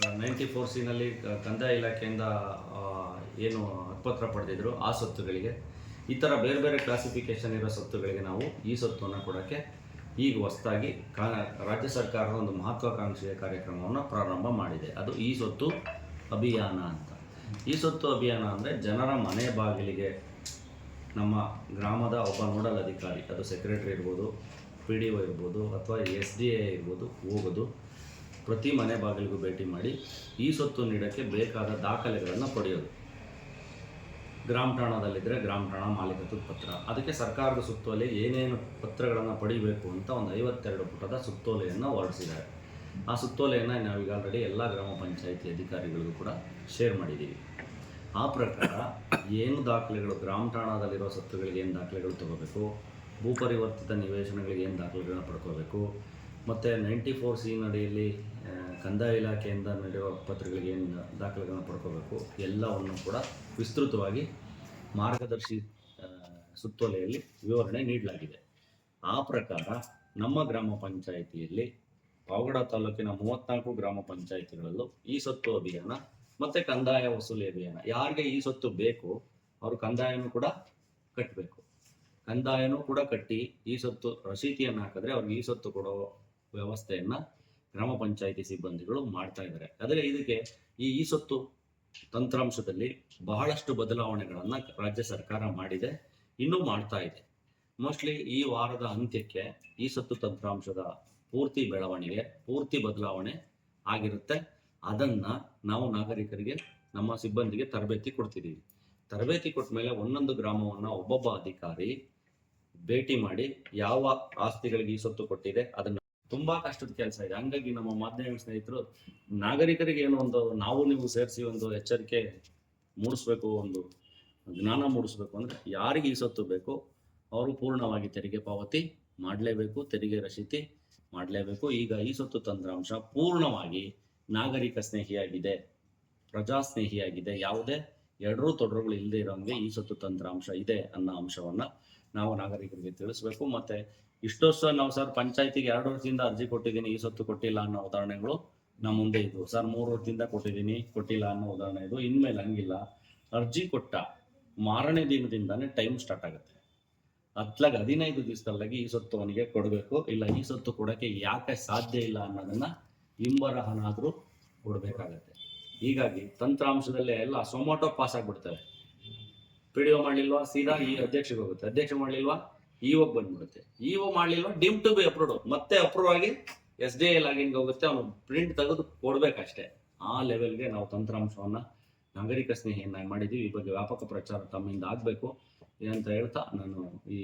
94ಸಿನಲ್ಲಿ ಕಂದಾಯ ಇಲಾಖೆಯಿಂದ ಏನು ಹಕ್ಕುಪತ್ರ ಪಡೆದಿದ್ರು ಆ ಸ್ವತ್ತುಗಳಿಗೆ ಈ ಥರ ಬೇರೆ ಬೇರೆ ಕ್ಲಾಸಿಫಿಕೇಷನ್ ಇರೋ ಸ್ವತ್ತುಗಳಿಗೆ ನಾವು ಈ ಸ್ವತ್ತನ್ನು ಕೊಡೋಕ್ಕೆ ಈಗ ಹೊಸದಾಗಿ ರಾಜ್ಯ ಸರ್ಕಾರದ ಒಂದು ಮಹತ್ವಾಕಾಂಕ್ಷೆಯ ಕಾರ್ಯಕ್ರಮವನ್ನು ಪ್ರಾರಂಭ ಮಾಡಿದೆ. ಅದು ಈ ಸ್ವತ್ತು ಅಭಿಯಾನ ಅಂತ. ಈ ಸ್ವತ್ತು ಅಭಿಯಾನ ಅಂದರೆ ಜನರ ಮನೆ ಬಾಗಿಲಿಗೆ ನಮ್ಮ ಗ್ರಾಮದ ಒಬ್ಬ ನೋಡಲ್ ಅಧಿಕಾರಿ, ಅದು ಸೆಕ್ರೆಟರಿ ಇರ್ಬೋದು, PDO ಇರ್ಬೋದು, ಅಥವಾ SDA ಇರ್ಬೋದು, ಹೋಗೋದು ಪ್ರತಿ ಮನೆ ಬಾಗಿಲಿಗೂ ಭೇಟಿ ಮಾಡಿ ಈ ಸ್ವತ್ತು ನೀಡೋಕ್ಕೆ ಬೇಕಾದ ದಾಖಲೆಗಳನ್ನು ಪಡೆಯೋದು. ಗ್ರಾಮ ಠಾಣದಲ್ಲಿದ್ದರೆ ಗ್ರಾಮ ಠಾಣ ಮಾಲೀಕತ್ವದ ಪತ್ರ, ಅದಕ್ಕೆ ಸರ್ಕಾರದ ಸುತ್ತೋಲೆ ಏನೇನು ಪತ್ರಗಳನ್ನು ಪಡಿಬೇಕು ಅಂತ ಒಂದು 52 ಪುಟದ ಸುತ್ತೋಲೆಯನ್ನು ಹೊರಡಿಸಿದ್ದಾರೆ. ಆ ಸುತ್ತೋಲೆಯನ್ನು ನಾವೀಗ ಆಲ್ರೆಡಿ ಎಲ್ಲ ಗ್ರಾಮ ಪಂಚಾಯಿತಿ ಅಧಿಕಾರಿಗಳಿಗೂ ಕೂಡ ಶೇರ್ ಮಾಡಿದ್ದೀವಿ. ಆ ಪ್ರಕಾರ ಏನು ದಾಖಲೆಗಳು, ಗ್ರಾಮ ಠಾಣದಲ್ಲಿರೋ ಸ್ವತ್ತುಗಳಿಗೆ ಏನು ದಾಖಲೆಗಳು ತೊಗೋಬೇಕು, ಭೂಪರಿವರ್ತಿತ ನಿವೇಶನಗಳಿಗೆ ಏನು ದಾಖಲೆಗಳನ್ನ ಪಡ್ಕೋಬೇಕು, ಮತ್ತು 94C ಅಡಿಯಲ್ಲಿ ಕಂದಾಯ ಇಲಾಖೆಯಿಂದ ನಡೆಯುವ ಪತ್ರಗಳಿಗೆ ಏನು ದಾಖಲೆಗಳನ್ನು ಪಡ್ಕೋಬೇಕು, ಎಲ್ಲವನ್ನು ಕೂಡ ವಿಸ್ತೃತವಾಗಿ ಮಾರ್ಗದರ್ಶಿ ಸುತ್ತೋಲೆಯಲ್ಲಿ ವಿವರಣೆ ನೀಡಲಾಗಿದೆ. ಆ ಪ್ರಕಾರ ನಮ್ಮ ಗ್ರಾಮ ಪಂಚಾಯಿತಿಯಲ್ಲಿ ಪಾವಗಡ ತಾಲೂಕಿನ 34 ಗ್ರಾಮ ಪಂಚಾಯಿತಿಗಳಲ್ಲೂ ಈ ಸ್ವತ್ತು ಅಭಿಯಾನ ಮತ್ತು ಕಂದಾಯ ವಸೂಲಿ ಅಭಿಯಾನ, ಯಾರಿಗೆ ಈ ಸ್ವತ್ತು ಬೇಕು ಅವರು ಕಂದಾಯನೂ ಕೂಡ ಕಟ್ಟಬೇಕು. ಕಂದಾಯನೂ ಕೂಡ ಕಟ್ಟಿ ಈ ಸ್ವತ್ತು ರಸೀತಿಯನ್ನು ಹಾಕಿದ್ರೆ ಅವ್ರಿಗೆ ಈ ಸ್ವತ್ತು ಕೊಡೋ ವ್ಯವಸ್ಥೆಯನ್ನು ಗ್ರಾಮ ಪಂಚಾಯಿತಿ ಸಿಬ್ಬಂದಿಗಳು ಮಾಡ್ತಾ ಇದ್ದಾರೆ. ಆದರೆ ಇದಕ್ಕೆ ಈ ಸ್ವತ್ತು ತಂತ್ರಾಂಶದಲ್ಲಿ ಬಹಳಷ್ಟು ಬದಲಾವಣೆಗಳನ್ನು ರಾಜ್ಯ ಸರ್ಕಾರ ಮಾಡಿದೆ, ಇನ್ನೂ ಮಾಡ್ತಾ ಇದೆ. ಮೋಸ್ಟ್ಲಿ ಈ ವಾರದ ಅಂತ್ಯಕ್ಕೆ ಈ ಸ್ವತ್ತು ತಂತ್ರಾಂಶದ ಪೂರ್ತಿ ಬೆಳವಣಿಗೆ, ಪೂರ್ತಿ ಬದಲಾವಣೆ ಆಗಿರುತ್ತೆ. ಅದನ್ನು ನಾವು ನಾಗರಿಕರಿಗೆ, ನಮ್ಮ ಸಿಬ್ಬಂದಿಗೆ ತರಬೇತಿ ಕೊಡ್ತಿದ್ದೀವಿ. ತರಬೇತಿ ಕೊಟ್ಟ ಮೇಲೆ ಒಂದೊಂದು ಗ್ರಾಮವನ್ನು ಒಬ್ಬೊಬ್ಬ ಅಧಿಕಾರಿ ಭೇಟಿ ಮಾಡಿ ಯಾವ ಆಸ್ತಿಗಳಿಗೆ ಈ ಸ್ವತ್ತು ಕೊಟ್ಟಿದೆ ಅದನ್ನು, ತುಂಬಾ ಕಷ್ಟದ ಕೆಲಸ ಇದೆ. ಹಂಗಾಗಿ ನಮ್ಮ ಮಾಧ್ಯಮ ಸ್ನೇಹಿತರು ನಾಗರಿಕರಿಗೆ ಏನೋ ಒಂದು ನಾವು ನೀವು ಸೇರಿಸಿ ಒಂದು ಎಚ್ಚರಿಕೆ ಮೂಡಿಸ್ಬೇಕು, ಒಂದು ಜ್ಞಾನ ಮೂಡಿಸ್ಬೇಕು. ಅಂದರೆ ಯಾರಿಗೆ ಈ ಸ್ವತ್ತು ಬೇಕೋ ಅವರು ಪೂರ್ಣವಾಗಿ ತೆರಿಗೆ ಪಾವತಿ ಮಾಡಲೇಬೇಕು, ತೆರಿಗೆ ರಸೀತಿ ಮಾಡಲೇಬೇಕು. ಈಗ ಈ ಸ್ವತ್ತು ತಂತ್ರಾಂಶ ಪೂರ್ಣವಾಗಿ ನಾಗರಿಕ ಸ್ನೇಹಿಯಾಗಿದೆ, ಪ್ರಜಾ ಸ್ನೇಹಿಯಾಗಿದೆ. ಯಾವುದೇ ಎರಡರೂ ತೊಡರುಗಳು ಇಲ್ಲದೆ ಇರೋಂಗೆ ಈ ಸ್ವತ್ತು ತಂತ್ರಾಂಶ ಇದೆ ಅನ್ನೋ ಅಂಶವನ್ನು ನಾವು ನಾಗರಿಕರಿಗೆ ತಿಳಿಸ್ಬೇಕು. ಮತ್ತು ಇಷ್ಟು ವರ್ಷ ನಾವು ಸರ್ ಪಂಚಾಯತಿಗೆ 2 ವರ್ಷದಿಂದ ಅರ್ಜಿ ಕೊಟ್ಟಿದ್ದೀನಿ, ಈ ಸ್ವತ್ತು ಕೊಟ್ಟಿಲ್ಲ ಅನ್ನೋ ಉದಾಹರಣೆಗಳು ನಮ್ಮ ಮುಂದೆ ಇದ್ವು. ಸರ್ 3 ವರ್ಷದಿಂದ ಕೊಟ್ಟಿದ್ದೀನಿ, ಕೊಟ್ಟಿಲ್ಲ ಅನ್ನೋ ಉದಾಹರಣೆ ಇದು. ಇನ್ಮೇಲೆ ಹಂಗಿಲ್ಲ, ಅರ್ಜಿ ಕೊಟ್ಟ ಮಾರನೇ ದಿನದಿಂದಾನೇ ಟೈಮ್ ಸ್ಟಾರ್ಟ್ ಆಗುತ್ತೆ. ಅತ್ಲಾಗ 15 ದಿವಸದಲ್ಲಾಗಿ ಈ ಸ್ವತ್ತು ಅವನಿಗೆ ಕೊಡಬೇಕು. ಇಲ್ಲ ಈ ಸ್ವತ್ತು ಕೊಡೋಕ್ಕೆ ಯಾಕೆ ಸಾಧ್ಯ ಇಲ್ಲ ಅನ್ನೋದನ್ನು ಇಂಬರಹನಾದರೂ ಕೊಡಬೇಕಾಗತ್ತೆ. ಹೀಗಾಗಿ ತಂತ್ರಾಂಶದಲ್ಲೇ ಎಲ್ಲ ಸೊಮೋಟೋ ಪಾಸ್ ಆಗಿಬಿಡ್ತವೆ. PDO ಮಾಡಲಿಲ್ವಾ ಸೀದಾ ಈ ಅಧ್ಯಕ್ಷಗೆ ಹೋಗುತ್ತೆ, ಅಧ್ಯಕ್ಷ ಮಾಡಲಿಲ್ವಾ EO ಬಂದ್ಬಿಡುತ್ತೆ, EO ಮಾಡಲಿಲ್ವಾ ಡಿಮ್ ಟು ಬಿ ಅಪ್ರೂವ್ಡ್, ಮತ್ತೆ ಅಪ್ರೂವ್ ಆಗಿ SDA ಲಾಗಿನ್ಗೆ ಹೋಗುತ್ತೆ, ಅವನು ಪ್ರಿಂಟ್ ತೆಗೆದು ಕೊಡಬೇಕಷ್ಟೇ. ಆ ಲೆವೆಲ್ಗೆ ನಾವು ತಂತ್ರಾಂಶವನ್ನು ನಾಗರಿಕ ಸ್ನೇಹಿಯನ್ನಾಗಿ ಮಾಡಿದ್ದೀವಿ. ಈ ಬಗ್ಗೆ ವ್ಯಾಪಕ ಪ್ರಚಾರ ತಮ್ಮಿಂದ ಆಗಬೇಕು ಅಂತ ಹೇಳ್ತಾ ನಾನು ಈ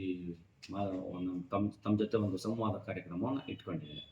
ತಮ್ಮ ಜೊತೆ ಒಂದು ಸಂವಾದ ಕಾರ್ಯಕ್ರಮವನ್ನು ಇಟ್ಕೊಂಡಿದ್ದೇನೆ.